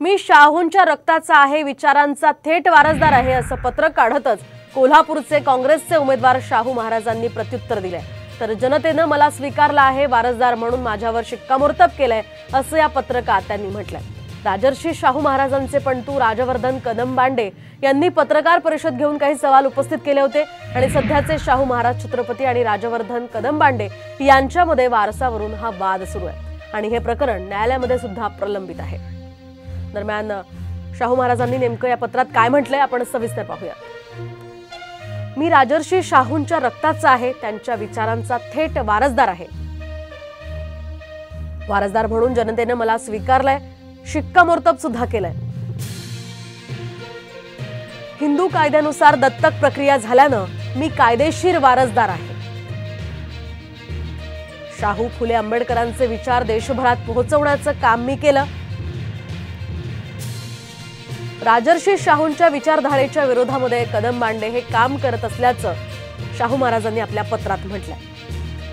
मी शाहूंच्या रक्ताचा आहे, विचारांचा थेट वारसदार आहे असं पत्र काढतच कोल्हापूरचे काँग्रेसचे उमेदवार शाहू महाराजांनी प्रत्युत्तर दिले। तर जनतेने मला स्वीकारला आहे, वारसदार म्हणून माझ्यावर शिक्कामोर्तब केलंय असं या पत्रकात त्यांनी म्हटलंय। राजर्षी शाहू महाराजांचे पणतू राजवर्धन कदमबांडे यांनी पत्रकार परिषद घेऊन काही सवाल उपस्थित केले होते आणि सध्याचे शाहू महाराज छत्रपती आणि राजवर्धन कदमबांडे यांच्यामध्ये वारसावरून हा वाद सुरू आहे आणि हे प्रकरण न्यायालयामध्ये सुद्धा प्रलंबित आहे। दरम्यान शाहू महाराजांनी नेमकं या पत्रात काय म्हटलंय आपण सविस्तर पाहूया। मी राजर्षी शाहूंच्या रक्ताचा आहे, त्यांच्या विचारांचा थेट वारसदार आहे। वारसदार म्हणून जनतेने मला स्वीकारलंय, शिक्कामोर्तब सुद्धा केलंय। हिंदू कायद्यानुसार दत्तक प्रक्रिया झाल्यानं मी कायदेशीर वारसदार आहे। शाहू फुले आंबेडकरांचे विचार देशभरात पोहोचवण्याचं काम मी केलं। राजर्षी शाहूंच्या विचारधारेच्या विरोधामध्ये कदमबांडे हे काम करत असल्याचं शाहू महाराजांनी आपल्या पत्रात म्हटलंय।